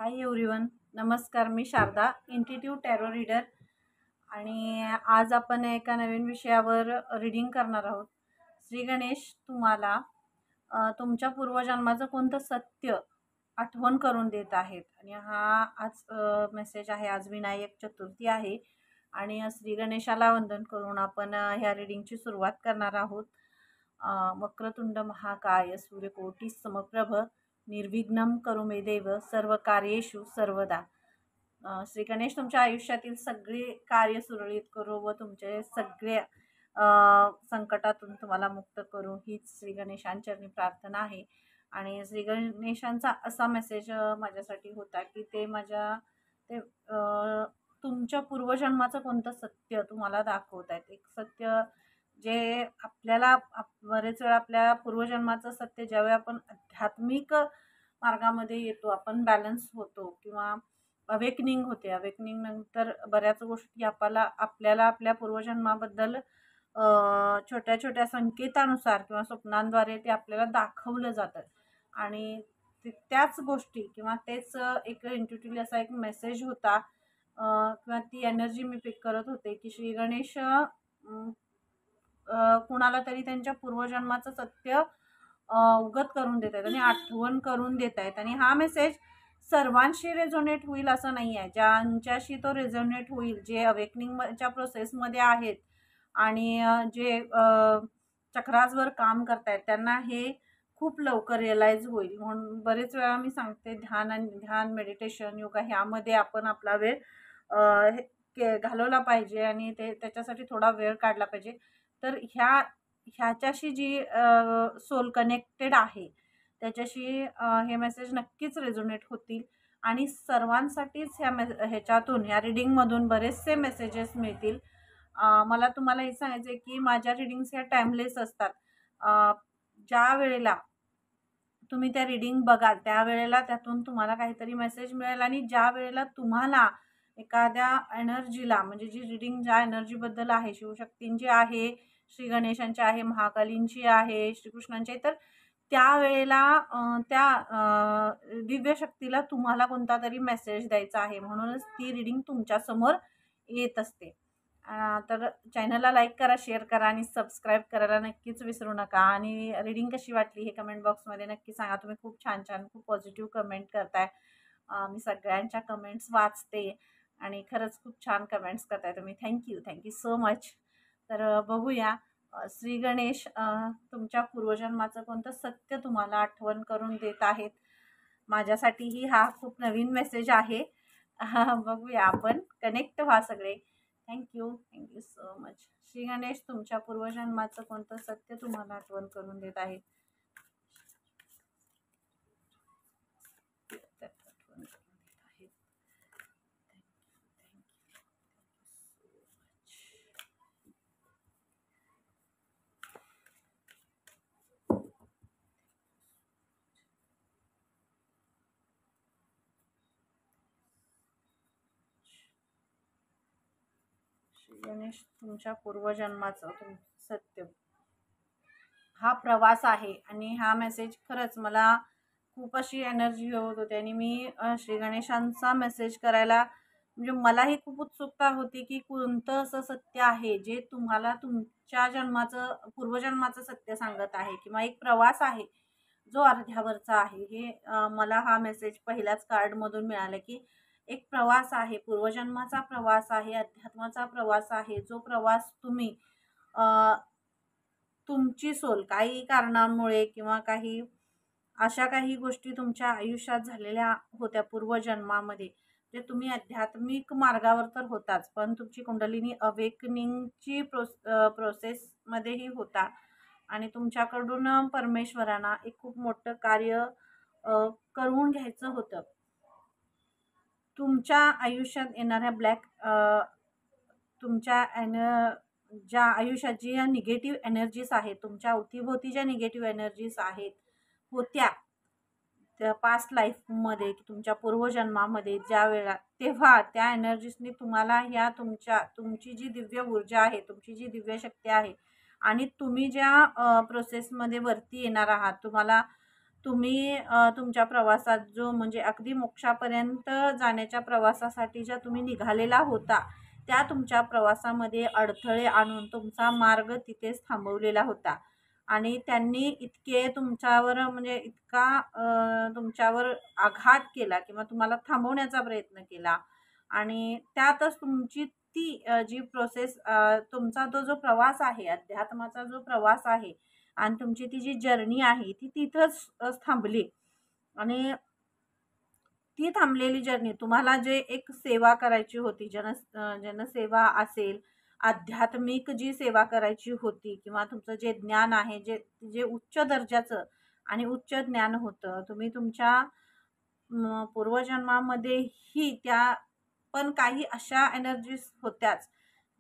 Hi everyone, नमस्कार. मी Sharda, इंट्युटिव्ह tarot reader. आणि आज आपण एका नवीन विषयावर रीडिंग करणार आहोत. श्री गणेश तुम्हाला तुमच्या पूर्वजन्माचं कोणतं सत्य आठवण करून देत आहेत. आणि हा आज मेसेज आहे. आज विनायक चतुर्थी आहे आणि श्री गणेशाला वंदन करून आपण ह्या रीडिंगची सुरुवात करणार आहोत. वक्रतुंड महाकाय सूर्यकोटी समप्रभ निर्विघ्नं करो मे देव सर्व कार्येषु सर्वदा. श्री गणेश तुमच्या आयुष्यातील सगळे कार्य सुरळीत करो व तुमचे सगळे संकटातून तुम्हाला मुक्त करू, हीच श्री गणेशांचरणी प्रार्थना आहे. आणि श्री गणेशांचा असा मेसेज माझ्यासाठी होता की ते तुमच्या पूर्वजन्माचं कोणतं सत्य तुम्हाला दाखवत आहेत. एक सत्य जे आपल्याला बरेच वेळा आपल्या पूर्वजन्माचं सत्य ज्यावेळी आपण आध्यात्मिक मार्गामध्ये येतो, आपण बॅलन्स होतो किंवा अवेकनिंग होते. अवेकनिंग नंतर बऱ्याच गोष्टी आपल्याला आपल्या पूर्वजन्माबद्दल छोट्या छोट्या संकेतानुसार किंवा स्वप्नांद्वारे ते आपल्याला दाखवलं जातं. आणि त्याच गोष्टी किंवा तेच एक इंट्युटिव्हली असा एक मेसेज होता किंवा ती एनर्जी मी पिक करत होते की श्री गणेश कुणाला तरी त्यांच्या पूर्वजन्माचं सत्य अवगत करून देत आहेत आणि आठवण करून देत आहेत. आणि हा मेसेज सर्वांशी रेझोनेट होईल असं नाही आहे. ज्यांच्याशी तो रेझोनेट होईल, जे अवेकनिंगच्या प्रोसेसमध्ये आहेत आणि जे चक्रासवर काम करतायत, त्यांना हे खूप लवकर रिअलाईज होईल. म्हणून बरेच वेळा मी सांगते, ध्यान मेडिटेशन योगा ह्यामध्ये आपण आपला वेळ घालवला पाहिजे आणि त्याच्यासाठी थोडा वेळ काढला पाहिजे. तर ह्याच्याशी जी सोल कनेक्टेड आहे त्याच्याशी हे मेसेज नक्कीच रेझोनेट होतील आणि सर्वांसाठीच ह्याच्यातून ह्या रीडिंगमधून बरेचसे मेसेजेस मिळतील. मला तुम्हाला हे सांगायचं आहे की माझ्या रीडिंग्स ह्या टाईमलेस असतात. ज्या वेळेला तुम्ही त्या रीडिंग बघाल त्यावेळेला त्यातून तुम्हाला काहीतरी मेसेज मिळेल आणि ज्या वेळेला तुम्हाला एखाद्या एनर्जीला, म्हणजे जी रीडिंग ज्या एनर्जीबद्दल आहे, शिवशक्तींची आहे, श्री गणेशांची आहे, महाकालींची आहे, श्रीकृष्णांची आहे, तर त्यावेळेला त्या दिव्य शक्तीला तुम्हाला कोणता तरी मेसेज द्यायचा आहे. म्हणूनच ती रीडिंग तुमच्यासमोर येत असते. तर चॅनलला लाईक करा, शेअर करा आणि सबस्क्राईब करायला नक्कीच विसरू नका. आणि रीडिंग कशी वाटली हे कमेंट बॉक्समध्ये नक्की सांगा. तुम्ही खूप छान छान खूप पॉझिटिव्ह कमेंट करताय. मी सगळ्यांच्या कमेंट्स वाचते आणि खरंच खूप छान कमेंट्स करताय तुम्ही. Thank you so much. तर बघूया श्री गणेश तुमच्या पूर्वजन्माचं कोणतं सत्य तुम्हाला आठवण करून देत आहेत. माझ्यासाठीही हा खूप नवीन मेसेज आहे. बघूया, आपण कनेक्ट व्हा सगळे. Thank you so much. Shri Ganesh तुमच्या पूर्वजन्माचं कोणतं सत्य तुम्हाला आठवण करून देत आहेत. गणेश तुमच्या पूर्वजन्माचं सत्य हा प्रवास आहे. आणि हा मेसेज खरंच मला खूप अशी एनर्जी होत होती आणि मी श्री गणेशांचा मेसेज करायला, म्हणजे मलाही खूप उत्सुकता होती की कोणतं असं सत्य आहे जे तुम्हाला तुमच्या पूर्वजन्माचं सत्य सांगत आहे किंवा एक प्रवास आहे जो अर्ध्यावरचा आहे. हे मला हा मेसेज पहिल्याच कार्डमधून मिळालं की एक प्रवास आहे, पूर्वजन्माचा प्रवास आहे, अध्यात्माचा प्रवास आहे. जो प्रवास तुम्ही तुमची सोल काही कारणांमुळे किंवा अशा काही गोष्टी तुमच्या आयुष्यात झालेल्या होत्या पूर्वजन्मामध्ये, जे तुम्ही आध्यात्मिक मार्गावर तर होताच, पण तुमची कुंडलिनी अवेकनिंगची प्रोसेसमध्येही होता. आणि तुमच्याकडून परमेश्वरांना एक खूप मोठं कार्य करून घ्यायचं होतं. तुमच्या आयुष्यात येणाऱ्या तुमच्या ज्या आयुष्यात ज्या निगेटिव्ह एनर्जीज आहेत, तुमच्या अवतीभोवती ज्या निगेटिव्ह एनर्जीज होत्या त्या पास्ट लाईफमध्ये, तुमच्या पूर्वजन्मामध्ये ज्या वेळा, तेव्हा त्या एनर्जीजनी तुम्हाला तुमची जी दिव्य ऊर्जा आहे, तुमची जी दिव्य शक्ती आहे आणि तुम्ही ज्या प्रोसेसमध्ये वरती येणार आहात, तुम्हाला तुम्ही तुमच्या प्रवासात जो म्हणजे अगदी मोक्षापर्यंत जाण्याच्या प्रवासासाठी ज्या तुम्ही निघालेला होता, त्या तुमच्या प्रवासामध्ये अडथळे आणून तुमचा मार्ग तिथेच थांबवलेला होता. आणि त्यांनी इतके तुमच्यावर म्हणजे इतका तुमच्यावर आघात केला किंवा तुम्हाला थांबवण्याचा प्रयत्न केला. आणि त्यातच तुमची ती जी प्रोसेस, तुमचा तो जो प्रवास आहे, अध्यात्माचा जो प्रवास आहे आणि तुमची ती जी जर्नी आहे ती तिथंच थांबली. आणि ती थांबलेली जर्नी तुम्हाला जे एक सेवा करायची होती, जनसेवा असेल, आध्यात्मिक जी सेवा करायची होती किंवा तुमचं जे ज्ञान आहे, जे जे उच्च दर्जाचं आणि उच्च ज्ञान होतं, तुम्ही तुमच्या पूर्वजन्मामध्येही त्या पण काही अशा एनर्जीज होत्याच,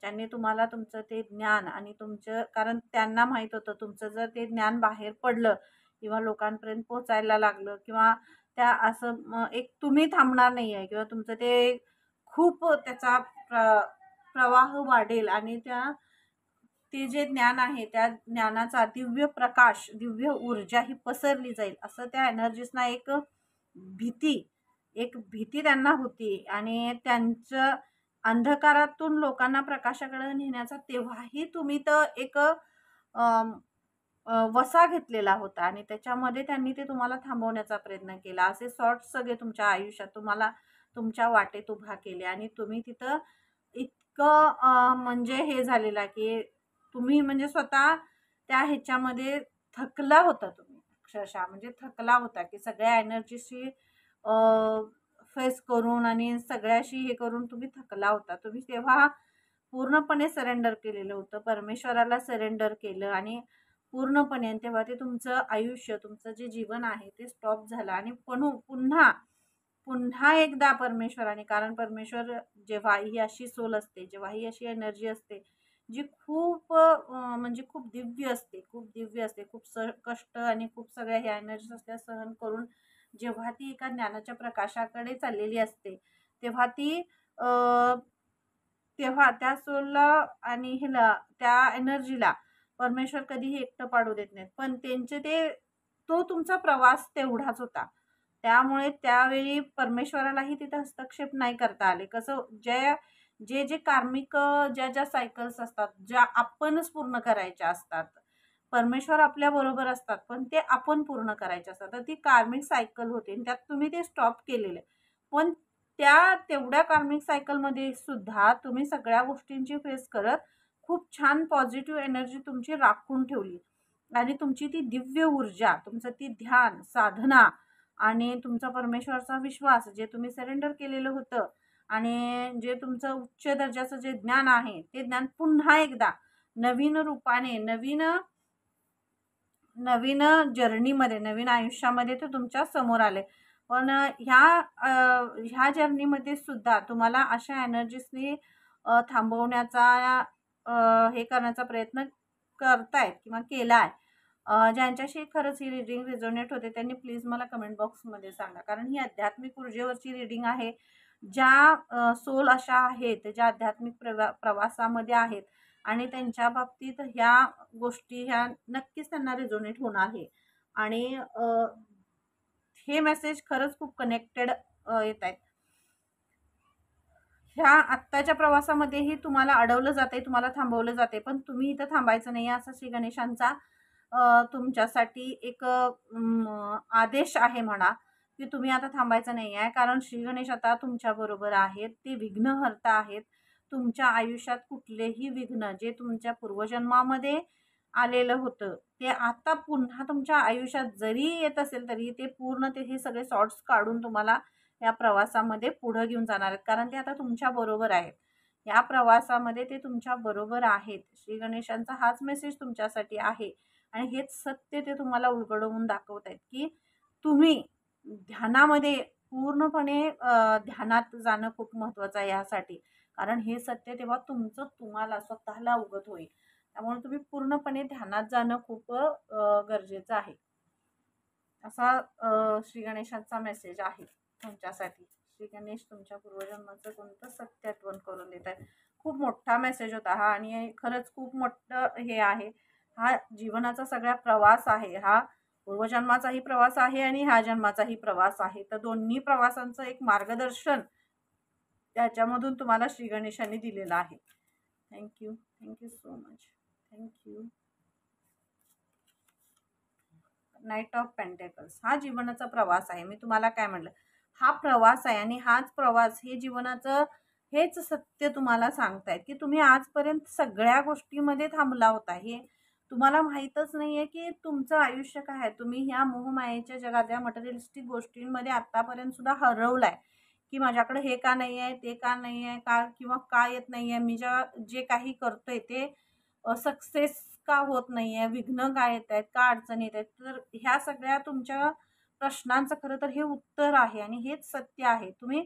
ज्यांनी तुम्हाला तुमचं ते ज्ञान आणि तुमचं, कारण त्यांना माहीत होतं तुमचं जर ते ज्ञान बाहेर पडलं किंवा लोकांपर्यंत पोहोचायला लागलं किंवा त्या असं एक तुम्ही थांबणार नाही आहे किंवा तुमचं ते खूप त्याचा प्रवाह वाढेल आणि ते जे ज्ञान आहे त्या ज्ञानाचा दिव्य प्रकाश, दिव्य ऊर्जा ही पसरली जाईल, असं त्या एनर्जीजना भीती एक भीती त्यांना होती. आणि त्यांचं अंधकारातून लोकांना प्रकाशाकडे नेण्याचा तेव्हाही तुम्ही तर एक वसा घेतलेला होता आणि त्याच्यामध्ये त्यांनी ते तुम्हाला थांबवण्याचा प्रयत्न केला. असे शॉर्ट्स सगळे तुमच्या आयुष्यात तुम्हाला तुमच्या वाटेत उभा केले आणि तुम्ही तिथं इतकं म्हणजे हे झालेलं की तुम्ही म्हणजे स्वतः त्या ह्याच्यामध्ये थकला होता. तुम्ही अक्षरशः म्हणजे थकला होता की सगळ्या एनर्जीशी फेस करून आणि सगळ्याशी हे करून तुम्ही थकला होता. तुम्ही तेव्हा पूर्णपणे सरेंडर केलेलं होतं, परमेश्वराला सरेंडर केलं आणि पूर्णपणे. तेव्हा ते तुमचं आयुष्य, तुमचं जे जीवन आहे ते स्टॉप झालं आणि पुन्हा पुन्हा एकदा परमेश्वराने, कारण परमेश्वर जेव्हा ही अशी सोल असते, जेव्हा ही अशी एनर्जी असते जी खूप म्हणजे खूप दिव्य असते, खूप दिव्य असते, खूप कष्ट आणि खूप सगळ्या ह्या एनर्जीज असल्या सहन करून जेव्हा ती एका ज्ञानाच्या प्रकाशाकडे चाललेली असते, तेव्हा तेव्हा त्या सोलला आणि ह्याला, त्या एनर्जीला परमेश्वर कधीही एकटं पाडू देत नाहीत. पण तो तुमचा प्रवास तेवढाच होता. त्यामुळे त्यावेळी परमेश्वरालाही तिथे हस्तक्षेप नाही करता आले. कसं जे जे कार्मिक ज्या सायकल्स असतात, ज्या आपणच पूर्ण करायच्या असतात, परमेश्वर आपल्या बरोबर असतात पण ते आपण पूर्ण करायचे असतात. तर ती कार्मिक सायकल होती आणि त्यात तुम्ही ते स्टॉप केलेले. पण तेवढ्या कार्मिक सायकलमध्ये सुद्धा तुम्ही सगळ्या गोष्टींची फेस करत खूप छान पॉझिटिव्ह एनर्जी तुमची राखून ठेवली आणि तुमची ती दिव्य ऊर्जा, तुमचं ती ध्यान साधना आणि तुमचा परमेश्वरचा विश्वास, जे तुम्ही सरेंडर केलेलं होतं आणि जे तुमचं उच्च दर्जाचं जे ज्ञान आहे ते ज्ञान पुन्हा एकदा नवीन रूपाने, नवीन जर्नीमध्ये, नवीन आयुष्यामध्ये ते तुमच्या समोर आले. पण ह्या जर्नीमध्ये सुद्धा तुम्हाला अशा एनर्जीजनी थांबवण्याचा हे करण्याचा प्रयत्न करतायत किंवा केला आहे. ज्यांच्याशी खरंच ही रीडिंग रिझोनेट होते त्यांनी प्लीज मला कमेंट बॉक्समध्ये सांगा, कारण ही आध्यात्मिक ऊर्जेवरची रीडिंग आहे. ज्या सोल अशा आहेत ज्या आध्यात्मिक प्रवासामध्ये आहेत आणि त्यांच्या बाबतीत ह्या गोष्टी ह्या नक्कीच त्यांना रिझोनेट होणार आहे. आणि हे मेसेज खरंच खूप कनेक्टेड येत आहेत. ह्या आत्ताच्या प्रवासामध्येही तुम्हाला अडवलं जाते, तुम्हाला थांबवलं जाते, पण तुम्ही इथं थांबायचं नाही, असा श्री गणेशांचा तुमच्यासाठी एक आदेश आहे म्हणा, की तुम्ही आता थांबायचं नाही आहे. कारण श्री गणेश आता तुमच्याबरोबर आहेत, ते विघ्नहर्ता आहेत. तुमच्या आयुष्यात कुठलेही विघ्न जे तुमच्या पूर्वजन्मामध्ये आलेलं होतं ते आता पुन्हा तुमच्या आयुष्यात जरी येत असेल तरी ते पूर्ण हे सगळे शॉर्ट्स काढून तुम्हाला या प्रवासामध्ये पुढं घेऊन जाणार आहेत, कारण ते आता तुमच्या बरोबर आहेत. या प्रवासामध्ये ते तुमच्या बरोबर आहेत. श्री गणेशांचा हाच मेसेज तुमच्यासाठी आहे आणि हेच सत्य ते तुम्हाला उलगडवून दाखवत आहेत, की तुम्ही ध्यानामध्ये पूर्णपणे ध्यानात जाणं खूप महत्त्वाचं आहे यासाठी. कारण हे सत्य तेव्हा तुम्हाला स्वतःला अवगत होईल. त्यामुळे तुम्ही पूर्णपणे ध्यानात जाणं खूप गरजेचं आहे. असा श्री गणेशांचा मेसेज आहे तुमच्यासाठी. श्री गणेश तुमच्या पूर्वजन्माचं कोणतं सत्य आठवण करून देत आहेत. खूप मोठा मेसेज होता हा आणि खरंच खूप मोठं हे आहे. हा जीवनाचा सगळा प्रवास आहे. हा पूर्वजन्माचाही प्रवास आहे आणि ह्या जन्माचाही प्रवास आहे. तर दोन्ही प्रवासांचं एक मार्गदर्शन त्याच्यामधून तुम्हाला श्री गणेशांनी दिलेलं आहे. Thank you. Thank you so much. Thank you. Night of pentacles हा जीवनाचा प्रवास आहे. मी तुम्हाला काय म्हटलं, हा प्रवास आहे आणि हाच प्रवास हे जीवनाचं हेच सत्य तुम्हाला सांगतायत की तुम्ही आजपर्यंत सगळ्या गोष्टीमध्ये थांबला होता. हे तुम्हाला माहीतच नाही आहे की तुमचं आयुष्य काय आहे. तुम्ही ह्या मोहमायेच्या जगात या मटेरियलिस्टिक गोष्टींमध्ये आत्तापर्यंत सुद्धा हरवलं आहे की माझ्याकडे हे का नाही आहे, ते का नाही आहे, का किंवा का येत नाही आहे, मी जे काही करतोय ते सक्सेस का होत नाही आहे, विघ्न काय येत आहेत, का अडचणी येत आहेत. तर ह्या सगळ्या तुमच्या प्रश्नांचं खरं तर हे उत्तर आहे आणि हेच सत्य आहे. तुम्ही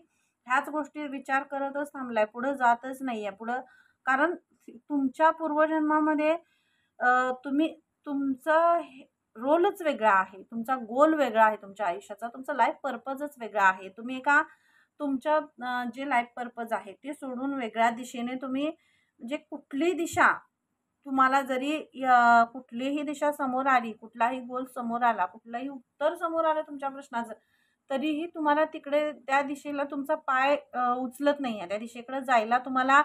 ह्याच गोष्टी विचार करतच थांबलाय, पुढं जातच नाही आहे पुढं. कारण तुमच्या पूर्वजन्मामध्ये तुम्ही तुमचं रोलच वेगळा आहे, तुमचा गोल वेगळा आहे तुमच्या आयुष्याचा, तुमचा लाईफ पर्पजच वेगळा आहे. तुम्ही एका तुमच्या जे लाईफ पर्पज आहे ते सोडून वेगळ्या दिशेने तुम्ही म्हणजे कुठली दिशा तुम्हाला जरी कुठलीही दिशा समोर आली, कुठलाही गोल समोर आला, कुठलंही उत्तर समोर आलं तुमच्या प्रश्नाचं, तरीही तुम्हाला तिकडे त्या दिशेला तुमचा पाय उचलत नाही आहे. त्या दिशेकडे जायला तुम्हाला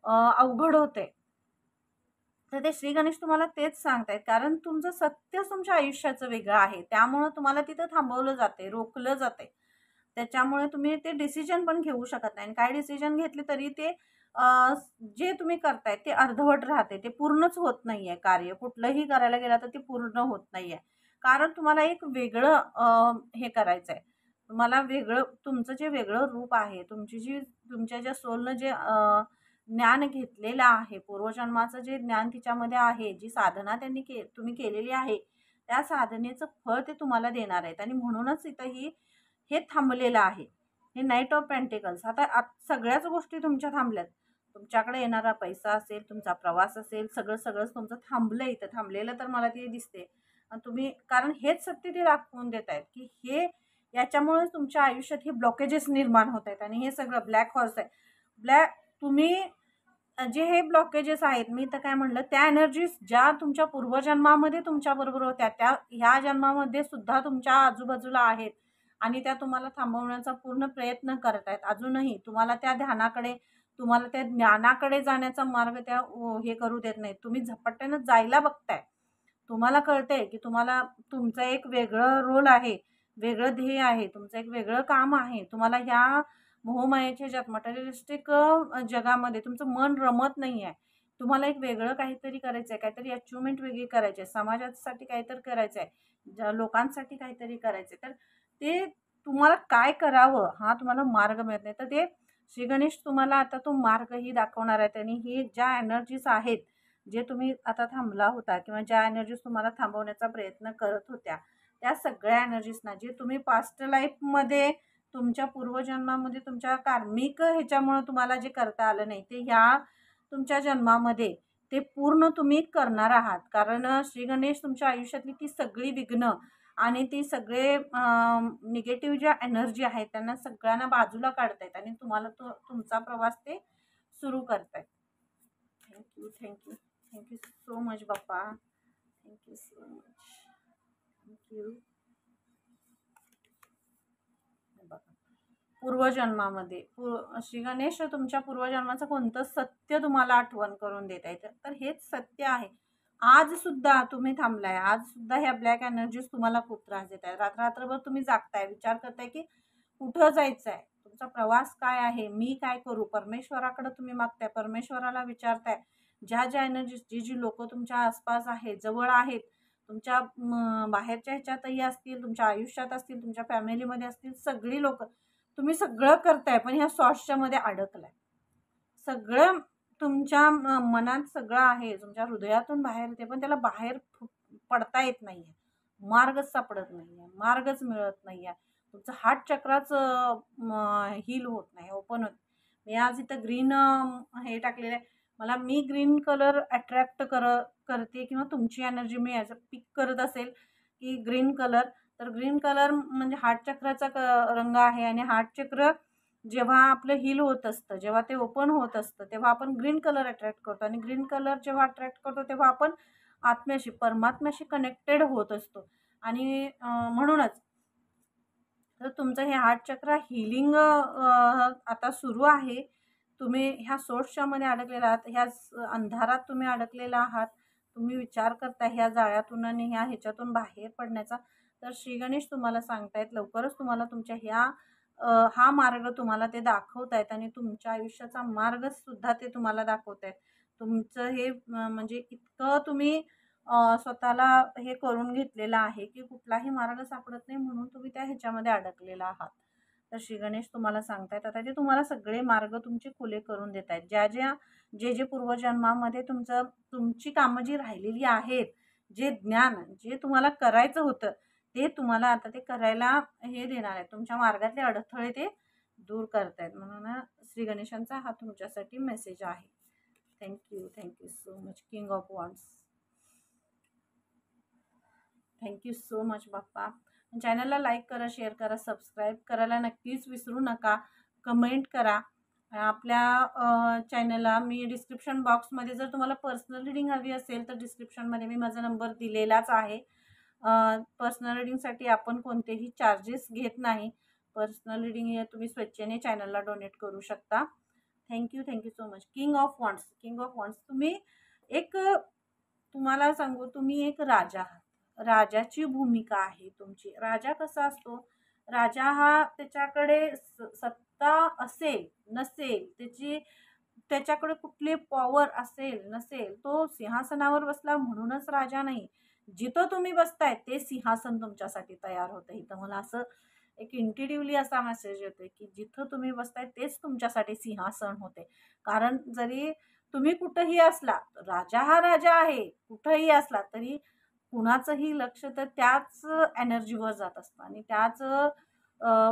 अवघड होते. तर ते श्री गणेश तुम्हाला तेच सांगतायत, कारण तुमचं सत्यच तुमच्या आयुष्याचं वेगळं आहे. त्यामुळं तुम्हाला तिथं थांबवलं जाते, रोखलं जाते. त्याच्यामुळे तुम्ही ते डिसिजन पण घेऊ शकत नाही आणि काय डिसिजन घेतले तरी ते जे तुम्ही करताय ते अर्धवट राहते, ते पूर्णच होत नाही आहे कार्य. कुठलंही करायला गेलं तर ते पूर्ण होत नाही आहे. कारण तुम्हाला एक वेगळं हे करायचं आहे. तुम्हाला वेगळं तुमचं जे वेगळं रूप आहे, तुमच्या ज्या सोलनं जे ज्ञान घेतलेलं आहे, पूर्वजन्माचं जे ज्ञान तिच्यामध्ये आहे, जी साधना तुम्ही केलेली आहे, त्या साधनेचं फळ ते तुम्हाला देणार आहेत आणि म्हणूनच इथं हे थांबलेलं आहे. हे नाईट ऑफ पेंटिकल्स आता सगळ्याच गोष्टी तुमच्या थांबल्यात. तुमच्याकडे येणारा पैसा असेल, तुमचा प्रवास असेल, सगळंच तुमचं थांबलं इथं. थांबलेलं तर मला ते दिसते. आणि तुम्ही कारण हेच सत्य ते दाखवून देत आहेत की याच्यामुळेच तुमच्या आयुष्यात हे ब्लॉकेजेस निर्माण होत आहेत आणि हे सगळं ब्लॅक हॉर्स आहे. तुम्ही जे हे ब्लॉकेजेस आहेत, मी तर काय म्हटलं, त्या एनर्जीज ज्या तुमच्या पूर्वजन्मामध्ये तुमच्याबरोबर होत्या, त्या ह्या जन्मामध्ये सुद्धा तुमच्या आजूबाजूला आहेत आणि त्या तुम्हाला थांबवण्याचा पूर्ण प्रयत्न करत आहेत. अजूनही तुम्हाला त्या ध्यानाकडे, तुम्हाला त्या ज्ञानाकडे जाण्याचा मार्ग त्या हे करू देत नाहीत. तुम्ही झपाट्यानं जायला बघताय. तुम्हाला कळतंय की तुम्हाला तुमचं एक वेगळं रोल आहे, वेगळं ध्येय आहे, तुमचं एक वेगळं काम आहे. तुम्हाला ह्या मोहमायेच्या जगात, मटेरियलिस्टिक जगामध्ये तुमचं मन रमत नाही आहे. तुम्हाला एक वेगळं काहीतरी करायचं आहे, काहीतरी अचिव्हमेंट वेगळी करायची आहे, समाजासाठी काहीतरी करायचं आहे, लोकांसाठी काहीतरी करायचं आहे. तर ते तुम्हाला काय करावं हा तुम्हाला मार्ग मिळत नाही. तर ते श्री गणेश तुम्हाला आता तो मार्गही दाखवणार आहेत आणि हे ज्या एनर्जीज आहेत, जे तुम्ही आता थांबला होता किंवा ज्या एनर्जीज तुम्हाला थांबवण्याचा प्रयत्न करत होत्या, त्या सगळ्या एनर्जीजना जे तुम्ही पास्ट लाईफमध्ये तुमच्या पूर्वजन्मामध्ये तुमच्या कार्मिक ह्याच्यामुळं तुम्हाला जे करता आलं नाही, ते ह्या तुमच्या जन्मामध्ये ते पूर्ण तुम्ही करणार आहात. कारण श्री गणेश तुमच्या आयुष्यातली ती सगळी विघ्न आणि ती सगळे निगेटिव्ह ज्या एनर्जी आहेत त्यांना सगळ्यांना बाजूला काढतायत आणि तुम्हाला तुमचा प्रवास ते सुरू करतायत. Thank you. Thank you. Thank you so much Bappa. Thank you so much. Thank you. पूर्वजन्मामध्ये श्री गणेश तुमच्या पूर्वजन्माचं कोणतं सत्य तुम्हाला आठवण करून देत आहे, तर हेच सत्य आहे. आज सुद्धा तुम्ही थांबलाय, आज सुद्धा ह्या ब्लॅक एनर्जीज तुम्हाला खूप त्रास देत आहे. रात्रभर तुम्ही जागताय, विचार करताय की कुठं जायचं आहे, तुमचा प्रवास काय आहे, मी काय करू. परमेश्वराकडे तुम्ही मागताय, परमेश्वराला विचारताय. ज्या एनर्जीज जी लोक तुमच्या आसपास आहेत, जवळ आहेत, तुमच्या बाहेरच्या ह्याच्यातही असतील, तुमच्या आयुष्यात असतील, तुमच्या फॅमिलीमध्ये असतील, सगळी लोक तुम्ही सगळं करताय पण ह्या सॉर्ट्सच्या मध्ये अडकलाय. सगळं तुमच्या मनात सगळं आहे, तुमच्या हृदयातून बाहेर येते, पण त्याला बाहेर पडता येत नाही आहे. मार्गच सापडत नाही आहे, मार्गच मिळत नाही आहे. तुमचं हार्ट चक्राच हील होत नाही, ओपन होत. मी आज इथं ग्रीन हे टाकलेलं आहे. मी ग्रीन कलर अट्रॅक्ट करते किंवा तुमची एनर्जी मी ॲज अ पिक करत असेल की ग्रीन कलर, तर ग्रीन कलर म्हणजे हार्ट चक्राचा रंग आहे आणि हार्ट चक्र जेव्हा आपलं हील होत असतं, जेव्हा ते ओपन होत असतं, तेव्हा आपण ग्रीन कलर अट्रॅक्ट करतो आणि ग्रीन कलर जेव्हा अट्रॅक्ट करतो तेव्हा आपण आत्म्याशी, परमात्म्याशी कनेक्टेड होत असतो आणि म्हणूनच तर तुमचं हे हार्ट चक्र हिलिंग आता सुरू आहे. तुम्ही ह्या सोर्सच्यामध्ये अडकलेला आहात, ह्या अंधारात तुम्ही अडकलेला आहात. तुम्ही विचार करता ह्या जाळ्यातून आणि ह्याच्यातून बाहेर पडण्याचा. तर श्री गणेश तुम्हाला सांगतायत लवकरच तुम्हाला तुमच्या हा मार्ग तुम्हाला ते दाखवतायत आणि तुमच्या आयुष्याचा मार्गसुद्धा ते तुम्हाला दाखवतायत. तुमचं हे म्हणजे इतकं तुम्ही स्वतःला हे करून घेतलेलं आहे की कुठलाही मार्ग सापडत नाही, म्हणून तुम्ही त्या ह्याच्यामध्ये अडकलेला आहात. तर श्री गणेश तुम्हाला सांगतायत आता ते तुम्हाला सगळे मार्ग तुमचे खुले करून देत आहेत. जे पूर्वजन्मामध्ये तुमची कामं जी राहिलेली आहेत, जे ज्ञान जे तुम्हाला करायचं होतं ते तुम्हाला आता ते करायला हे देणार आहेत. तुमच्या मार्गातले अडथळे ते दूर करतायत. म्हणून श्री गणेशांचा हा तुमच्यासाठी मेसेज आहे. Thank you so much king of wands. Thank you so much Bappa. चॅनलला लाईक करा, शेअर करा, सबस्क्राईब करायला नक्कीच विसरू नका. कमेंट करा. आपल्या चॅनलला मी डिस्क्रिप्शन बॉक्समध्ये जर तुम्हाला पर्सनल रीडिंग हवी असेल तर डिस्क्रिप्शनमध्ये मी माझा नंबर दिलेलाच आहे. पर्सनल रीडिंगसाठी आपण कोणतेही चार्जेस घेत नाही. पर्सनल रीडिंग हे तुम्ही स्वेच्छेने चॅनलला डोनेट करू शकता. Thank you so much. King of wands तुम्हाला सांगू, तुम्ही एक राजा आहात. राजाची भूमिका आहे तुमची. राजा कसा असतो? राजा हा त्याच्याकडे सत्ता असेल नसेल, त्याच्याकडे कुठली पॉवर असेल नसेल, तो सिंहासनावर बसला म्हणूनच राजा नाही. जिथं तुम्ही बसताय ते सिंहासन तुमच्यासाठी तयार होतं. इथं मला असं एक इंट्युटिव्हली असा मेसेज येतोय की जिथं तुम्ही बसताय तेच तुमच्यासाठी सिंहासन होते. कारण जरी तुम्ही कुठंही असला, राजा हा राजा आहे, कुठंही असला तरी कुणाचंही लक्ष तर त्याच एनर्जीवर जात असतं आणि त्याच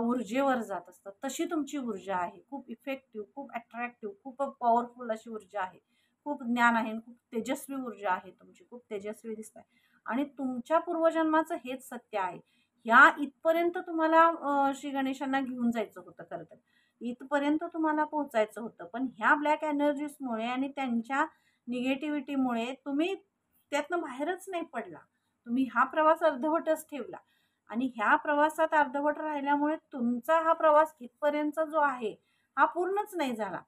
ऊर्जेवर जात असतं. तशी तुमची ऊर्जा आहे. खूप इफेक्टिव्ह, खूप अट्रॅक्टिव्ह, खूप पॉवरफुल अशी ऊर्जा आहे. खूप ज्ञान आहे, खूप तेजस्वी ऊर्जा आहे तुमची. खूप तेजस्वी दिसताय आणि तुमच्या पूर्वजन्माचं हेच सत्य आहे. ह्या इथपर्यंत तुम्हाला श्री गणेशांना घेऊन जायचं होतं खरं तर. इथपर्यंत तुम्हाला पोहोचायचं होतं. पण ह्या ब्लॅक एनर्जीजमुळे आणि त्यांच्या निगेटिव्हिटीमुळे तुम्ही त्यातनं बाहेरच नाही पडला. तुम्ही हा प्रवास अर्धवटच ठेवला आणि ह्या प्रवासात अर्धवट राहिल्यामुळे तुमचा हा प्रवास इथपर्यंतचा जो आहे हा पूर्णच नाही झाला.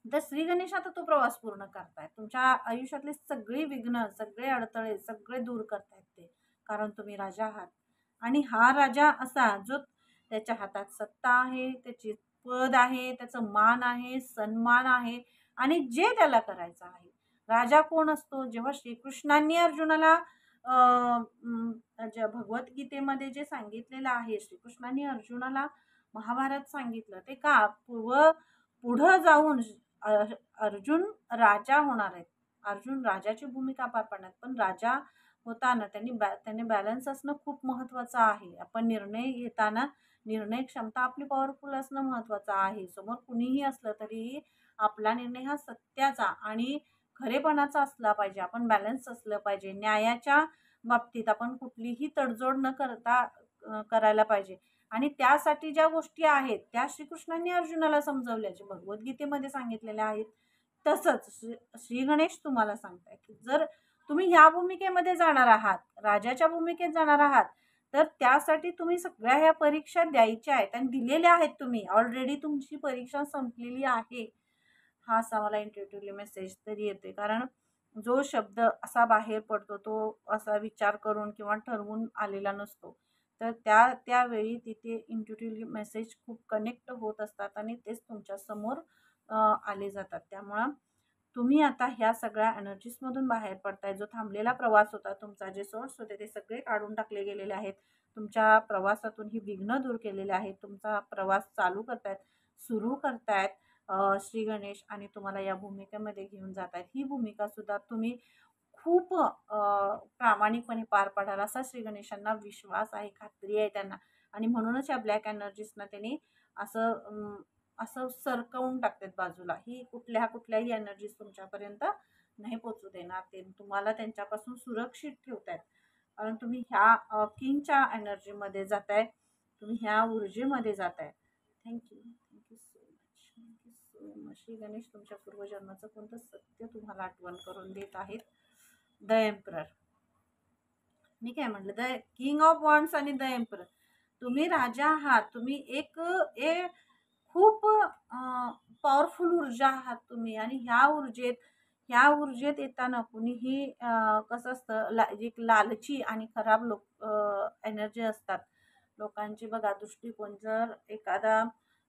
तर श्री गणेश आता तो प्रवास पूर्ण करतायत. तुमच्या आयुष्यातली सगळी विघ्न, सगळे अडथळे सगळे दूर करतायत ते. कारण तुम्ही राजा आहात आणि हा राजा असा जो त्याच्या हातात सत्ता आहे, त्याची पद आहे, त्याचं मान आहे, सन्मान आहे आणि जे त्याला करायचं आहे. राजा कोण असतो? जेव्हा श्रीकृष्णांनी अर्जुनाला भगवद्गीतेमध्ये जे सांगितलेलं आहे, श्रीकृष्णांनी अर्जुनाला महाभारत सांगितलं ते का पुढं जाऊन अर्जुन राजा होणार आहेत. अर्जुन राजाची भूमिका पार पाडणार. पण राजा होताना त्यांनी बॅलन्स असणं खूप महत्त्वाचं आहे. आपण निर्णय घेताना निर्णय क्षमता आपली पॉवरफुल असणं महत्त्वाचं आहे. समोर कुणीही असलं तरीही आपला निर्णय हा सत्याचा आणि खरेपणाचा असला पाहिजे. आपण बॅलन्स असलं पाहिजे. न्यायाच्या बाबतीत आपण कुठलीही तडजोड न करता करायला पाहिजे. आणि त्यासाठी ज्या गोष्टी आहेत त्या श्रीकृष्णांनी अर्जुनाला समजवल्या, जे भगवद्गीतेमध्ये सांगितलेल्या आहेत. तसंच श्री गणेश तुम्हाला सांगताय की जर तुम्ही ह्या भूमिकेमध्ये जाणार आहात, राजाच्या भूमिकेत जाणार आहात, तर त्यासाठी तुम्ही सगळ्या ह्या परीक्षा द्यायच्या आहेत आणि दिलेल्या आहेत. तुम्ही ऑलरेडी तुमची परीक्षा संपलेली आहे. हा असा मला इंट्युटिव्हली मेसेज तरी येतोय. कारण जो शब्द असा बाहेर पडतो तो असा विचार करून किंवा ठरवून आलेला नसतो. तर त्यावेळी तिथे इंट्युटिव्हली मेसेज खूप कनेक्ट होत असतात आणि तेच तुमच्या समोर आले जातात. त्यामुळं तुम्ही आता ह्या सगळ्या एनर्जीजमधून बाहेर पडताय. जो थांबलेला प्रवास होता तुमचा, जे सोर्स होते ते सगळे काढून टाकले गेलेले आहेत. तुमच्या प्रवासातून ही विघ्न दूर केलेले आहेत. तुमचा प्रवास चालू करतायत, सुरू करतायत श्री गणेश आणि तुम्हाला या भूमिकेमध्ये घेऊन जात आहेत. ही भूमिकासुद्धा तुम्ही खूप प्रामाणिकपणे पार पाडाल असा श्री गणेशांना विश्वास आहे, खात्री आहे त्यांना. आणि म्हणूनच या ब्लॅक एनर्जीजना त्यांनी असं सरकवून टाकतात बाजूला. ही कुठल्याही एनर्जीज तुमच्यापर्यंत नाही पोचू देणार. ते तुम्हाला त्यांच्यापासून सुरक्षित ठेवतायत. कारण तुम्ही ह्या किंगच्या एनर्जीमध्ये जाताय, तुम्ही ह्या ऊर्जेमध्ये जाताय. Thank you so much. Shri Ganesh तुमच्या पूर्वजन्माचं कोणतं सत्य तुम्हाला आठवण करून देत आहेत. The emperor. मी काय म्हटलं, द किंग ऑफ वॉन्ड्स आणि द एम्परर. तुम्ही राजा आहात. तुम्ही खूप पॉवरफुल ऊर्जा आहात तुम्ही. आणि ह्या ऊर्जेत येताना कुणीही कसं असतं, एक लालची आणि खराब एनर्जी असतात लोकांची. बघा, दृष्टिकोन जर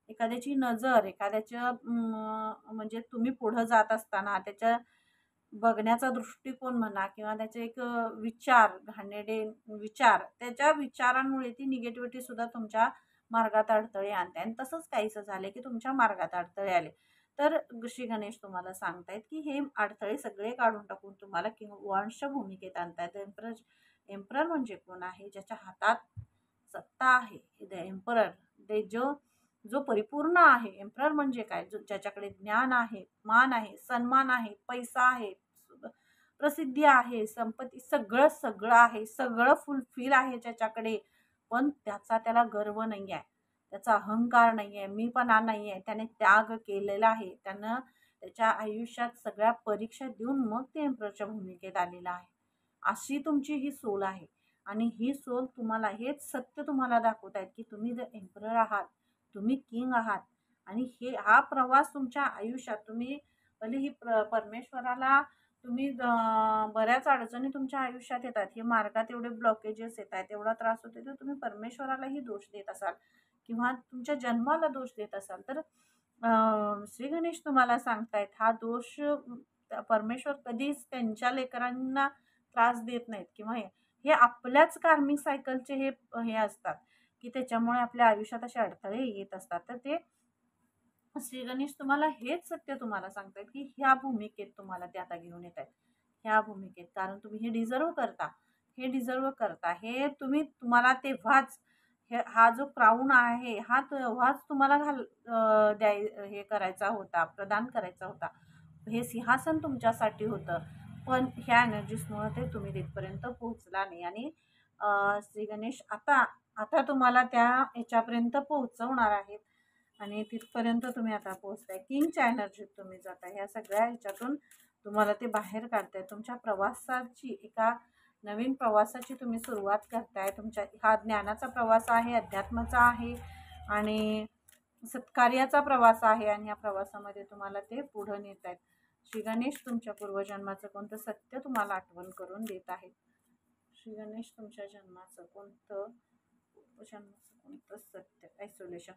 एखाद्याची नजर, एखाद्याच्या म्हणजे तुम्ही पुढं जात असताना त्याच्या बघण्याचा दृष्टिकोन म्हणा, किंवा त्याचे एक विचार, घाणेरडे विचार, त्याच्या विचारांमुळे ती निगेटिव्हिटी सुद्धा तुमच्या मार्गात अडथळे आणते. आणि तसंच काहीसं झालं की तुमच्या मार्गात अडथळे आले, तर श्री गणेश तुम्हाला सांगतायत की हे अडथळे सगळे काढून टाकून तुम्हाला किंग वॉन्ड्सच्या भूमिकेत आणतायत. एम्परर एम्परर म्हणजे कोण आहे? ज्याच्या हातात सत्ता आहे. द एम्परर, ते जो परिपूर्ण आहे. एम्परर म्हणजे काय? ज्याच्याकडे ज्ञान आहे, मान आहे, सन्मान आहे, पैसा आहे, प्रसिद्धी आहे, संपत्ती, सगळं सगळं आहे, सगळं फुलफिल आहे ज्याच्याकडे. पण त्याला गर्व नाही आहे, त्याचा अहंकार नाही आहे, मीपणा नाही आहे. त्याने त्याग केलेला आहे. त्यानं त्याच्या आयुष्यात सगळ्या परीक्षा देऊन मग ते एम्पररच्या भूमिकेत आलेला आहे. अशी तुमची ही सोल आहे. आणि ही सोल तुम्हाला हेच सत्य तुम्हाला दाखवत आहेत की तुम्ही जर एम्परर आहात, तुम्ही किंग आहात. आणि हा प्रवास तुमच्या आयुष्यात तुम्ही भले ही परमेश्वराला तुम्ही बऱ्याच अडचणी तुमच्या आयुष्यात येतात, हे मार्गात एवढे ब्लॉकेजेस येत आहेत, एवढा त्रास होतो, तर तुम्ही परमेश्वरालाही दोष देत असाल किंवा तुमच्या जन्माला दोष देत असाल, तर श्री गणेश तुम्हाला सांगतायत हा दोष परमेश्वर कधीच त्यांच्या लेकरांना त्रास देत नाहीत. किंवा हे आपल्याच कार्मिक सायकलचे हे असतात की त्याच्यामुळे आपल्या आयुष्यात असे अडथळे येत असतात. तर ते श्री गणेश तुम्हाला हेच सत्य तुम्हाला सांगतायत की ह्या भूमिकेत तुम्हाला ते आता घेऊन येत आहेत, ह्या भूमिकेत. कारण तुम्ही हे डिझर्व करता, हे तुम्हाला तेव्हाच हा जो क्राऊन आहे हा तेव्हाच तुम्हाला हे करायचा होता, प्रदान करायचा होता. हे सिंहासन तुमच्यासाठी होतं. पण ह्या एनर्जीजमुळे ते तुम्ही तिथपर्यंत पोहोचला नाही. आणि श्री गणेश आता आता तुम्हाला त्या ह्याच्यापर्यंत पोहोचवणार आहेत. आणि तिथपर्यंत तुम्ही आता पोहोचताय. किंगच्या एनर्जीत तुम्ही जाताय. ह्या सगळ्या ह्याच्यातून तुम्हाला ते बाहेर काढताय. तुमच्या प्रवासाची, एका नवीन प्रवासाची तुम्ही सुरुवात करताय. तुमच्या हा ज्ञानाचा प्रवास आहे, अध्यात्माचा आहे आणि सत्कार्याचा प्रवास आहे. आणि या प्रवासामध्ये तुम्हाला ते पुढं नेत आहेत. श्री गणेश तुमच्या पूर्वजन्माचं कोणतं सत्य तुम्हाला आठवण करून देत आहेत. श्री गणेश तुमच्या जन्माचं कोणतं सत्य, आयसोलेशन,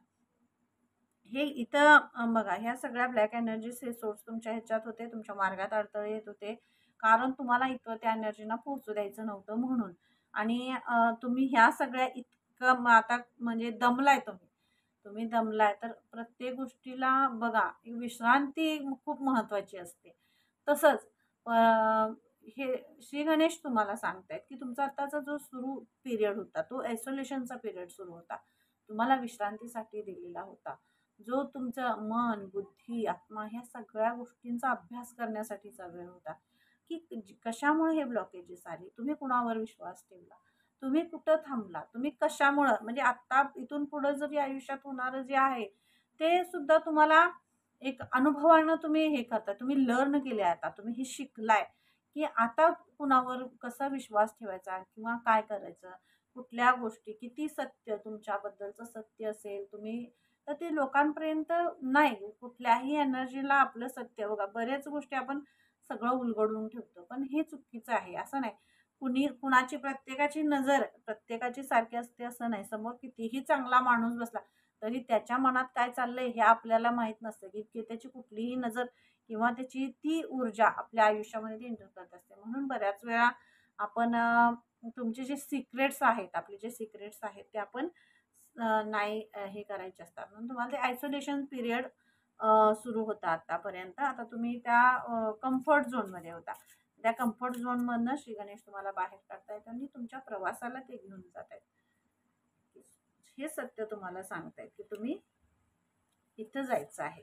हे इथं बघा, ह्या सगळ्या ब्लॅक एनर्जीज हे सोर्स तुमच्या ह्याच्यात होते, तुमच्या मार्गात अडथळे येत होते, कारण तुम्हाला इथं त्या एनर्जीना पोहोचू द्यायचं नव्हतं म्हणून. आणि तुम्ही ह्या सगळ्या इतकं आता म्हणजे दमलाय तुम्ही दमलाय, तर प्रत्येक गोष्टीला बघा, विश्रांती खूप महत्त्वाची असते. तसंच हे श्री गणेश तुम्हाला सांगतायत की तुमचा आत्ताचा जो सुरू पिरियड होता, तो आयसोलेशनचा पिरियड सुरू होता, तुम्हाला विश्रांतीसाठी दिलेला होता, जो तुमचं मन, बुद्धी, आत्मा ह्या सगळ्या गोष्टींचा अभ्यास करण्यासाठीचा वेळ होता. की कशामुळे हे ब्लॉकेजेस आले, तुम्ही कुणावर विश्वास ठेवला, तुम्ही कुठं थांबला, तुम्ही कशामुळं, म्हणजे आत्ता इथून पुढं जरी आयुष्यात होणारं जे आहे ते सुद्धा तुम्हाला एक अनुभवानं तुम्ही हे करता, तुम्ही लर्न केले, आता तुम्ही हे शिकलाय की आता कुणावर कसा विश्वास ठेवायचा किंवा काय करायचं, कुठल्या गोष्टी, किती सत्य तुमच्याबद्दलचं सत्य असेल तुम्ही, तर ते लोकांपर्यंत नाही. कुठल्याही एनर्जीला आपलं सत्य, बघा बऱ्याच गोष्टी आपण सगळं उलगडून ठेवतो, पण हे चुकीचं आहे. असं नाही, कुणाची, प्रत्येकाची नजर प्रत्येकाची सारखी असते असं नाही. समोर कितीही चांगला माणूस बसला तरी त्याच्या मनात काय चाललंय हे आपल्याला माहीत नसतं, की त्याची कुठलीही नजर किंवा त्याची ती ऊर्जा आपल्या आयुष्यामध्ये ती एंटर करत असते. म्हणून बऱ्याच वेळा आपण तुमचे जे सिक्रेट्स आहेत, आपले जे सिक्रेट्स आहेत ते आपण नाही हे करायचे असतात. म्हणून तुम्हाला ते आयसोलेशन पिरियड सुरू होता आतापर्यंत. आता तुम्ही त्या कम्फर्ट झोनमध्ये होता. त्या कम्फर्ट झोनमधनं श्री गणेश तुम्हाला बाहेर काढतायत आणि तुमच्या प्रवासाला ते घेऊन जात आहेत. हे सत्य तुम्हाला सांगतायत की तुम्ही इथं जायचं आहे.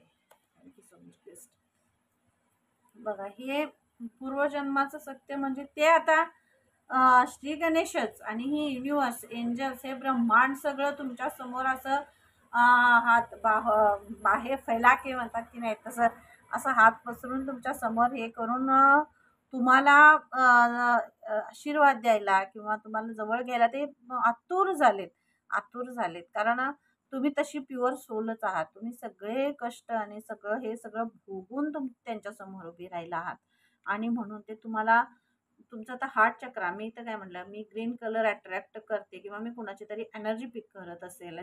Thank you so much best. बघा, हे पूर्वजन्माचं सत्य म्हणजे ते आता श्री गणेशच आणि ही युनिवर्स, एंजल्स, हे ब्रह्मांड सगळं तुमच्या समोर असं हात बाहे फैला के म्हणतात की नाही, तसं असं हात पसरून तुमच्या समोर हे करून तुम्हाला आशीर्वाद द्यायला किंवा तुम्हाला जवळ घ्यायला ते आतुर झालेत. कारण तुम्ही तशी प्युअर सोलच आहात. तुम्ही सगळे कष्ट आणि सगळं भोगून त्यांच्यासमोर उभी राहिला आहात आणि म्हणून ते तुम्हाला तुमचा आता हार्ट चक्रा, मी तर काय म्हटलं, मी ग्रीन कलर अट्रॅक्ट करते किंवा मी कुणाची तरी एनर्जी पिक करत असेल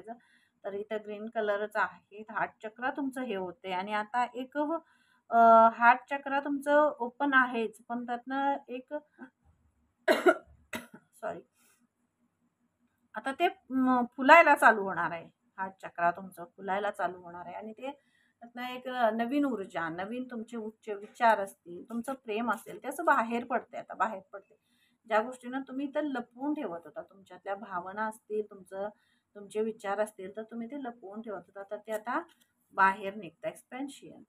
तर इथं ग्रीन कलरच आहे. हार्ट चक्रा तुमचं हे होते आणि आता एक हार्ट चक्रा तुमचं ओपन आहेच, पण त्यातनं एक सॉरी आता ते फुलायला चालू होणार आहे. हार्ट चक्रा तुमचं फुलायला चालू होणार आहे आणि ते त्यातनं एक नवीन ऊर्जा, नवीन तुमचे उच्च विचार असतील, तुमचं प्रेम असेल, ते असं बाहेर पडते. आता बाहेर पडते. ज्या गोष्टींना तुम्ही तर लपवून ठेवत होता, तुमच्यातल्या भावना असतील, तुमचे विचार असतील, तर तुम्ही ते लपवून ठेवत होता, तर ते आता बाहेर निघतं. एक्सपेन्शन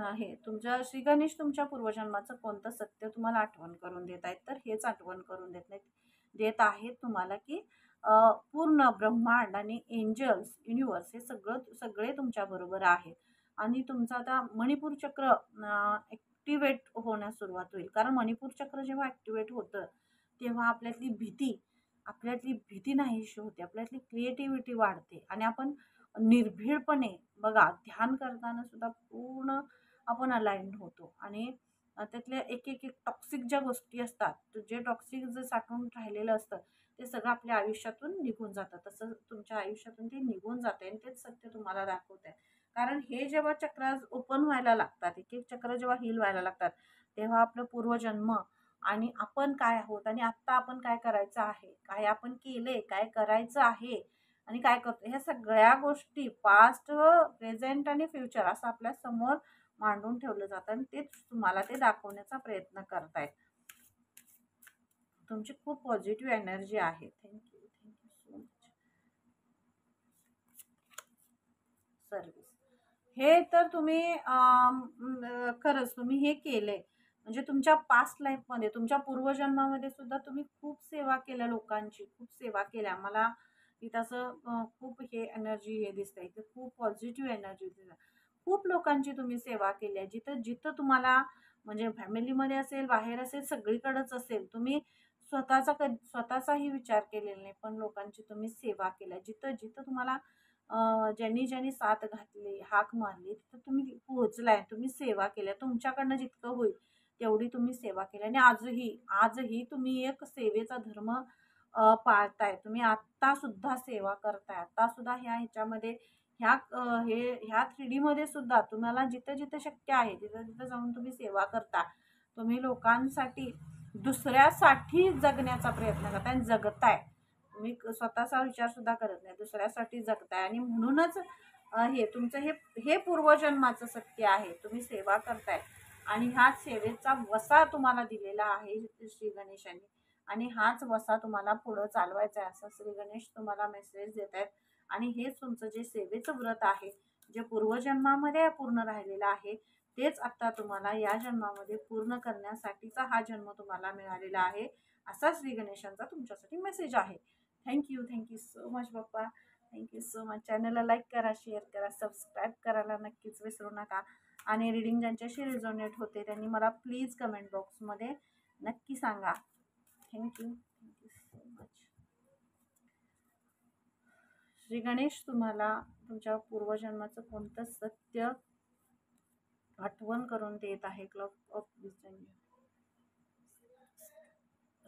आहे तुमच्या श्री गणेश तुमच्या पूर्वजन्माचं कोणतं सत्य तुम्हाला आठवण करून देत आहेत, तर हेच आठवण करून देत आहेत तुम्हाला की पूर्ण ब्रह्मांड आणि एंजल्स युनिवर्स हे सगळे तुमच्या बरोबर आहेत आणि तुमचं आता मणिपूर चक्र ॲक्टिवेट होण्यास सुरुवात होईल. कारण मणिपूर चक्र जेव्हा ॲक्टिवेट होतं तेव्हा आपल्यातली भीती नाहीशी होते, आपल्यातली क्रिएटिव्हिटी वाढते आणि आपण निर्भीडपणे बघा ध्यान करताना सुद्धा पूर्ण आपण अलाइंड होतो आणि त्यातल्या एक टॉक्सिक ज्या गोष्टी असतात, जे टॉक्सिक जे साठवून राहिलेलं असतं ते सगळं आपल्या आयुष्यातून निघून जातं. तसं तुमच्या आयुष्यातून ते निघून जाते आणि तेच सत्य तुम्हाला दाखवत आहे. कारण हे जेव्हा चक्र ओपन व्हायला लागतात, एक चक्र जेव्हा हील व्हायला लागतात, तेव्हा आपलं पूर्वजन्म आणि आपण काय आहोत आणि आत्ता आपण काय करायचं आहे, काय आपण केले, काय करायचं आहे आणि काय करतो, ह्या सगळ्या गोष्टी पास्ट, प्रेझेंट आणि फ्युचर असं आपल्या समोर मांडून ठेवलं जातं आणि तेच तुम्हाला ते दाखवण्याचा प्रयत्न करतायत. तुमची खूप पॉझिटिव्ह एनर्जी आहे. Thank you so much. सर्विस हे तर तुम्ही खरंच तुम्ही हे केले म्हणजे तुमच्या पास्ट लाईफमध्ये, तुमच्या पूर्वजन्मामध्ये सुद्धा तुम्ही खूप सेवा केल्या लोकांची, खूप सेवा केल्या. मला इथं असं खूप हे एनर्जी हे दिसतंय, इथे खूप पॉझिटिव्ह एनर्जी दिसते. खूप लोकांची तुम्ही सेवा केली आहे. जिथं जिथं तुम्हाला म्हणजे फॅमिलीमध्ये असेल, बाहेर असेल, सगळीकडेच असेल, तुम्ही स्वतःचाही विचार केलेला नाही, पण लोकांची तुम्ही सेवा केल्या. जिथं जिथं तुम्हाला ज्यांनी साथ घातली, हाक मारली, तिथं तुम्ही पोहोचलाय, तुम्ही सेवा केल्या. तुमच्याकडनं जितकं होईल तेवढी तुम्ही सेवा केली आणि आजही तुम्ही एक सेवेचा धर्म पाळताय. तुम्ही आत्तासुद्धा सेवा करताय. आत्तासुद्धा ह्याच्यामध्ये ह्या 3D मध्ये सुद्धा तुम्हाला जिथं जिथं शक्य आहे तिथं तिथं जाऊन तुम्ही सेवा करता. तुम्ही लोकांसाठी, दुसऱ्यासाठी जगण्याचा प्रयत्न करताय आणि जगताय. तुम्ही स्वतःचा विचार सुद्धा करत नाही, दुसऱ्यासाठी जगताय आणि म्हणूनच हे तुमचं हे पूर्वजन्माचं सत्य आहे. तुम्ही सेवा करताय आणि ह्याच सेवेचा वसा तुम्हाला दिलेला आहे श्री गणेशांनी आणि हाच वसा तुम्हाला पुढं चालवायचा आहे, असं श्री गणेश तुम्हाला मेसेज देत आहेत. आणि हेच तुमचं जे सेवेचं व्रत आहे, जे पूर्वजन्मामध्ये पूर्ण राहिलेलं आहे, तेच आता तुम्हाला या जन्मामध्ये पूर्ण करण्यासाठीचा हा जन्म तुम्हाला मिळालेला आहे, असा श्री गणेशांचा तुमच्यासाठी मेसेज आहे. Thank you so much Bappa. Thank you so much. चॅनलला लाईक करा, शेअर करा, सबस्क्राईब करायला नक्कीच विसरू नका आणि रीडिंग ज्यांच्याशी रिझोनेट होते त्यांनी मला प्लीज कमेंट बॉक्समध्ये नक्की सांगा. Thank you so much. Shri Ganesh तुम्हाला तुमच्या पूर्वजन्माचं कोणतं सत्य आठवण करून देत आहे. Clock of vision.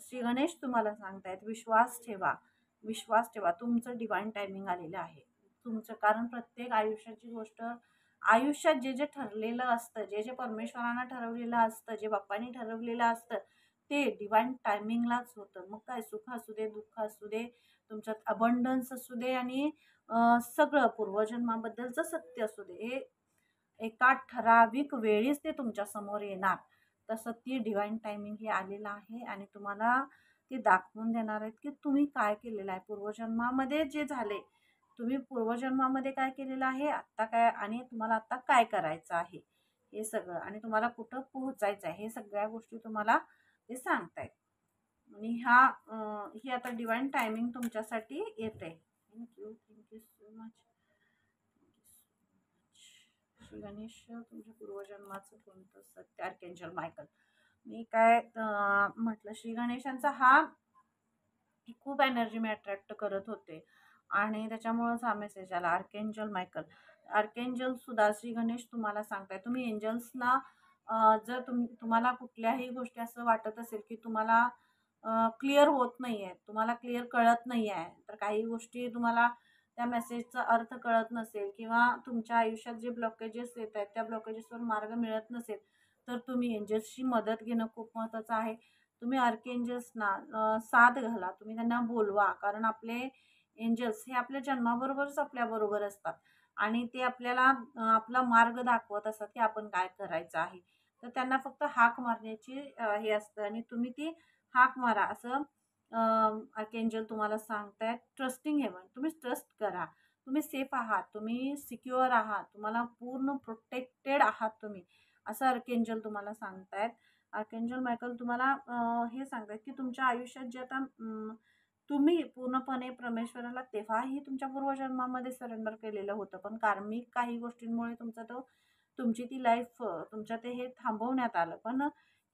Shri Ganesh तुम्हाला सांगतायत विश्वास ठेवा. तुमचं डिवाइन टायमिंग आलेलं आहे तुमचं. कारण प्रत्येक आयुष्याची गोष्ट, आयुष्यात जे जे ठरलेलं असतं, जे जे परमेश्वरानं ठरवलेलं असतं, जे बाप्पांनी ठरवलेलं असतं, ते डिवाइन टायमिंगलाच होतं. मग काय सुख असू दे, दुःख असू दे, तुमच्यात अबंडन्स असू दे आणि सगळं पूर्वजन्माबद्दलचं सत्य असू दे, हे एका ठराविक वेळीच ते तुमच्या समोर येणार. तसं ती डिवाइन टायमिंग हे आलेलं आहे आणि तुम्हाला ते दाखवून देणार आहेत की तुम्ही काय केलेलं आहे पूर्वजन्मामध्ये. जे झाले तुम्ही पूर्वजन्मामध्ये काय केलेलं आहे, आत्ता काय आणि तुम्हाला आत्ता काय करायचं आहे हे सगळं, आणि तुम्हाला कुठं पोहोचायचं आहे, हे सगळ्या गोष्टी तुम्हाला ते सांगतायत. आणि ही आता डिवाइन टायमिंग तुमच्यासाठी येते. Thank you so much. Shri Ganesh तुमच्या पूर्वजन्माचं कोणतं सत्य. आर्कँजल मायकल. मी काय म्हटलं, श्री गणेशांचा हा खूप एनर्जी मी अट्रॅक्ट करत होते आणि त्याच्यामुळंच हा मेसेज आला. आर्कँजल मायकल. आर्कँजल सुद्धा श्री गणेश तुम्हाला सांगताय, तुम्ही एंजल्सना जर तुम्हाला कुठल्याही गोष्टी असं वाटत असेल की तुम्हाला क्लिअर होत नाही आहे, तुम्हाला क्लिअर कळत नाही आहे, तर काही गोष्टी तुम्हाला त्या मेसेजचा अर्थ कळत नसेल किंवा तुमच्या आयुष्यात जे ब्लॉकेजेस येत आहेत त्या ब्लॉकेजेसवर मार्ग मिळत नसेल, तर तुम्ही एंजल्सची मदत घेणं खूप महत्त्वाचं आहे. तुम्ही आर्कएंजल्सना साथ घाला, तुम्ही त्यांना बोलवा, कारण आपले एंजल्स हे आपल्या जन्माबरोबरच आपल्याबरोबर असतात आणि ते आपल्याला आपला मार्ग दाखवत असतात की आपण काय करायचं आहे. तर त्यांना फक्त हाक मारण्याची हे असतं आणि तुम्ही ती हाक मारा असं आर्कएंजल तुम्हाला सांगतायत. ट्रस्टिंग हेवन, तुम्ही ट्रस्ट करा, तुम्ही सेफ आहात, तुम्ही सिक्युअर आहात, तुम्हाला पूर्ण प्रोटेक्टेड आहात तुम्ही, असं आर्कएंजल तुम्हाला सांगतायत. आर्कएंजल मायकल तुम्हाला हे सांगतायत की तुमच्या आयुष्यात जे आता तुम्ही पूर्णपणे परमेश्वराला तेव्हाही तुमच्या पूर्वजन्मामध्ये सरेंडर केलेलं होतं, पण कार्मिक काही गोष्टींमुळे तुमची ती लाईफ तुमच्या ते हे थांबवण्यात आलं. पण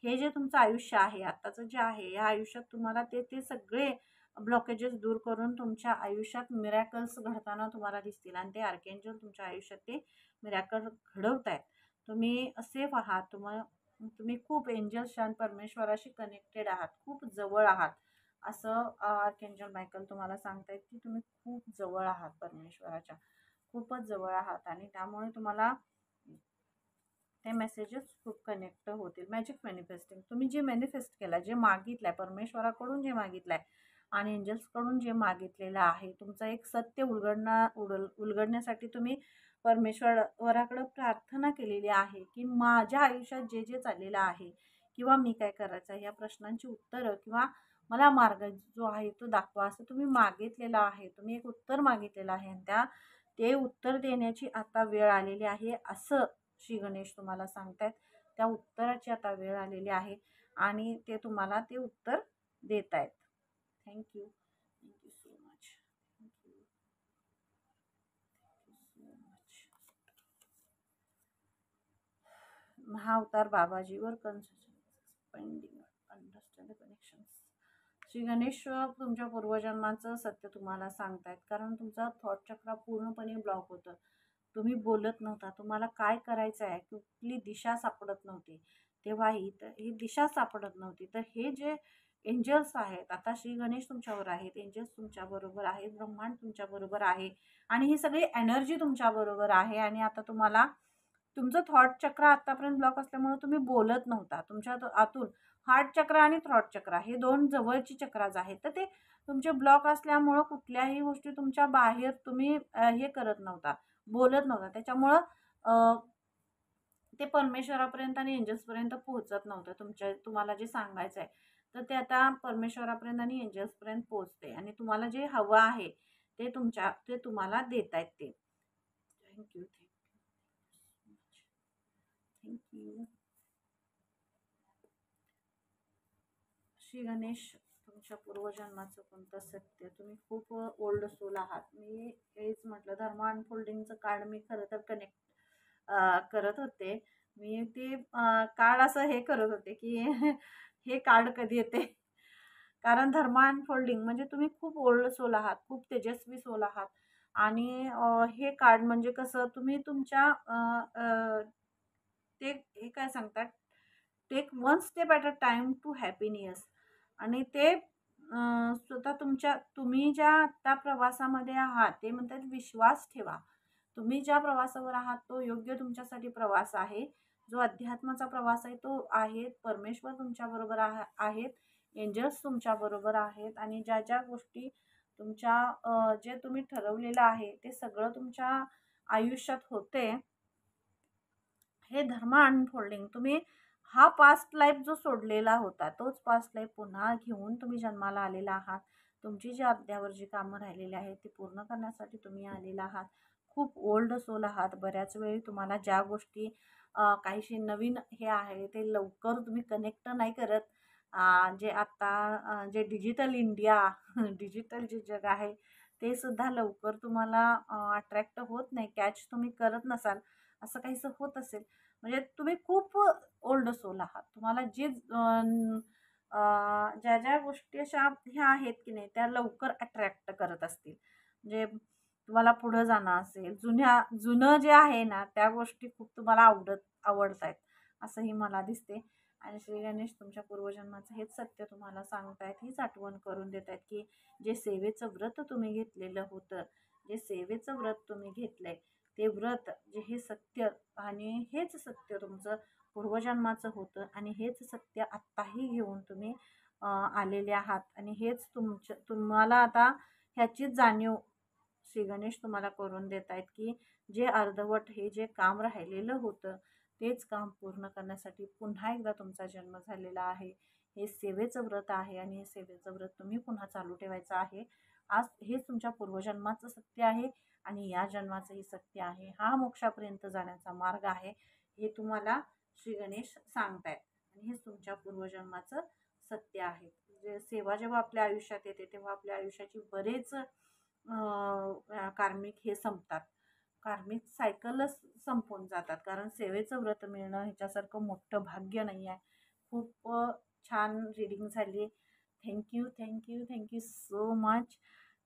हे जे तुमचं आयुष्य आहे आत्ताचं जे आहे, या आयुष्यात तुम्हाला ते सगळे ब्लॉकेजेस दूर करून तुमच्या आयुष्यात मिरॅकल्स घडताना तुम्हाला दिसतील आणि ते आर्कएंजल तुमच्या आयुष्यात ते मिरॅकल घडवत आहेत. तुम्ही सेफ आहात, तुम्ही खूप एंजल्स आणि परमेश्वराशी कनेक्टेड आहात, खूप जवळ आहात, असं आर्कएंजल मायकल तुम्हाला सांगतायत की तुम्ही खूप जवळ आहात परमेश्वराच्या, खूपच जवळ आहात आणि त्यामुळे तुम्हाला ते मेसेजेस खूप कनेक्ट होतील. मॅजिक मॅनिफेस्टिंग, तुम्ही जे मॅनिफेस्ट केलं, जे मागितलं आहे परमेश्वराकडून, जे मागितलं आहे आणि एंजल्सकडून जे मागितलेलं आहे, तुमचं एक सत्य उलगडण्यासाठी तुम्ही परमेश्वराकडं प्रार्थना केलेली आहे की माझ्या आयुष्यात जे जे चाललेलं आहे किंवा मी काय करायचं आहे, या प्रश्नांची उत्तरं किंवा मला मार्ग जो आहे तो दाखवा, असं तुम्ही मागितलेलं आहे. तुम्ही एक उत्तर मागितलेलं आहे आणि ते उत्तर देण्याची आता वेळ आलेली आहे, असं श्री गणेश तुम्हाला सांगतायत. त्या उत्तराची आता वेळ आलेली आहे आणि ते तुम्हाला ते उत्तर देत आहेत. Thank you. Thank you so much. Thank you. Thank you so much. Mahavatar बाबाजीवर pending understand the connections. Shri Ganesh तुमच्या पूर्वजन्माचं सत्य तुम्हाला सांगतायत, कारण तुमचा थॉट चक्र पूर्णपणे ब्लॉक होतं. तुम्ही बोलत नव्हता, तुम्हाला काय करायचं आहे, कुठली दिशा सापडत नव्हती, तेव्हा ही दिशा सापडत नव्हती. तर हे जे एंजल्स आहेत, आता श्री गणेश तुमच्यावर आहेत, एंजल्स तुमच्याबरोबर आहेत, ब्रह्मांड तुमच्याबरोबर आहे आणि ही सगळी एनर्जी तुमच्याबरोबर आहे आणि आता तुमचं थॉट चक्र आत्तापर्यंत ब्लॉक असल्यामुळे तुम्ही बोलत नव्हता. तुमच्या आतून हार्ट चक्र आणि थ्रॉट चक्र हे दोन जवळची चक्राज आहेत, तर ते तुमचे ब्लॉक असल्यामुळं कुठल्याही गोष्टी तुमच्या बाहेर तुम्ही हे करत नव्हता, बोलत नव्हता. त्याच्यामुळं ते परमेश्वरापर्यंत आणि एंजल्सपर्यंत पोहोचत नव्हतं. तुम्हाला जे सांगायचं आहे तर ते आता परमेश्वरापर्यंत आणि एंजल्सपर्यंत पोहोचते आणि तुम्हाला जे हवं आहे ते तुम्हाला देत आहेत ते. थँक्यू. थँक्यू. श्री गणेश तुमच्या पूर्वजन्माचं कोणतं सत्य. तुम्ही खूप ओल्ड सोल आहात. मी हेच म्हटलं, धर्म अनफोल्डिंगचं कार्ड मी खरं तर कनेक्ट करत होते. मी ते कार्ड असं हे करत होते की हे कार्ड कधी येते, कारण धर्म अनफोल्डिंग म्हणजे तुम्ही खूप ओल्ड सोल आहात, खूप तेजस्वी सोल आहात आणि हे कार्ड म्हणजे कसं तुम्ही तुमच्या ते हे काय सांगतात, take one step at a time to happiness आणि ते स्वतः तुम्ही ज्या आत्ता प्रवासामध्ये आहात ते म्हणतात विश्वास ठेवा. तुम्ही ज्या प्रवासावर आहात तो योग्य तुमच्यासाठी प्रवास आहे. जो अध्यात्माचा प्रवास आहे तो आहे. परमेश्वर तुमच्याबरोबर आहेत, एंजल्स तुमच्याबरोबर आहेत आणि ज्या ज्या गोष्टी जे तुम्ही ठरवलेलं आहे ते सगळं तुमच्या आयुष्यात होते. हे धर्म अनफोल्डिंग, तुम्ही हा पास्ट लाईफ जो सोडलेला होता तोच पास्ट लाईफ पुन्हा घेऊन तुम्ही जन्माला आलेला आहात. तुमची जी अद्यावर जी कामं राहिलेली आहेत ती पूर्ण करण्यासाठी तुम्ही आलेला आहात. खूप ओल्ड सोल आहात. बऱ्याच वेळी तुम्हाला ज्या गोष्टी काहीशी नवीन हे आहे ते लवकर तुम्ही कनेक्ट नाही करत. जे आत्ता जे डिजिटल इंडिया डिजिटल जे जग आहे ते सुद्धा लवकर तुम्हाला अट्रॅक्ट होत नाही, कॅच तुम्ही करत नसाल, असं काहीसं होत असेल, म्हणजे तुम्ही खूप ओल्ड सोल आहात. तुम्हाला जे ज्या ज्या गोष्टी अशा ह्या आहेत की नाही त्या लवकर अट्रॅक्ट करत असतील, म्हणजे तुम्हाला पुढं जाणं असेल, जुनं जे आहे ना त्या गोष्टी खूप तुम्हाला आवडत आहेत असंही मला दिसते. आणि श्री गणेश तुमच्या पूर्वजन्माचं हेच सत्य तुम्हाला सांगतायत, हीच आठवण करून देत आहेत की जे सेवेचं व्रत तुम्ही घेतलेलं होतं, जे सेवेचं व्रत तुम्ही घेतलंय ते व्रत, जे हे सत्य आणि हेच सत्य तुमचं पूर्वजन्माचं होतं आणि हेच सत्य आत्ताही घेऊन तुम्ही आलेले आहात. आणि हेच तुम्हाला आता ह्याचीच जाणीव श्री गणेश तुम्हाला करून देत आहेत की जे अर्धवट हे जे काम राहिलेलं होतं तेच काम पूर्ण करण्यासाठी पुन्हा एकदा तुमचा जन्म झालेला आहे. हे सेवेचं व्रत आहे आणि हे सेवेचं व्रत तुम्ही पुन्हा चालू ठेवायचं आहे. आज हेच तुमच्या पूर्वजन्माचं सत्य आहे आणि या जन्माचंही सत्य आहे. हा मोक्षापर्यंत जाण्याचा मार्ग आहे हे तुम्हाला श्री गणेश सांगतायत आणि हेच तुमच्या पूर्वजन्माचं सत्य आहे. जे सेवा जेव्हा आपल्या आयुष्यात येते तेव्हा आपल्या आयुष्याची बरेच कार्मिक हे संपतात, कार्मिक सायकलच संपून जातात, कारण सेवेचं व्रत मिळणं ह्याच्यासारखं मोठं भाग्य नाही आहे. खूप छान रीडिंग झाली. Thank you thank you thank you so much.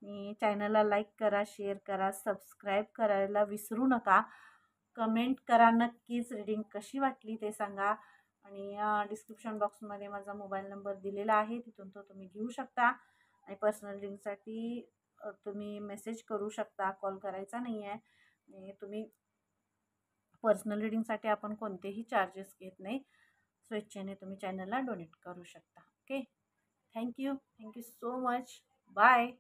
आणि चॅनलला लाईक करा, शेअर करा, सबस्क्राईब करायला विसरू नका. कमेंट करा नक्कीच, रीडिंग कशी वाटली ते सांगा. आणि डिस्क्रिप्शन बॉक्समध्ये माझा मोबाईल नंबर दिलेला आहे, तिथून तो तुम्ही घेऊ शकता. आणि पर्सनल रीडिंगसाठी तुम्ही मेसेज करू शकता, कॉल करायचा नाही आहे. आणि तुम्ही पर्सनल रीडिंगसाठी आपण कोणतेही चार्जेस घेत नाही, स्वेच्छेने तुम्ही चॅनलला डोनेट करू शकता. Okay, thank you so much. Bye.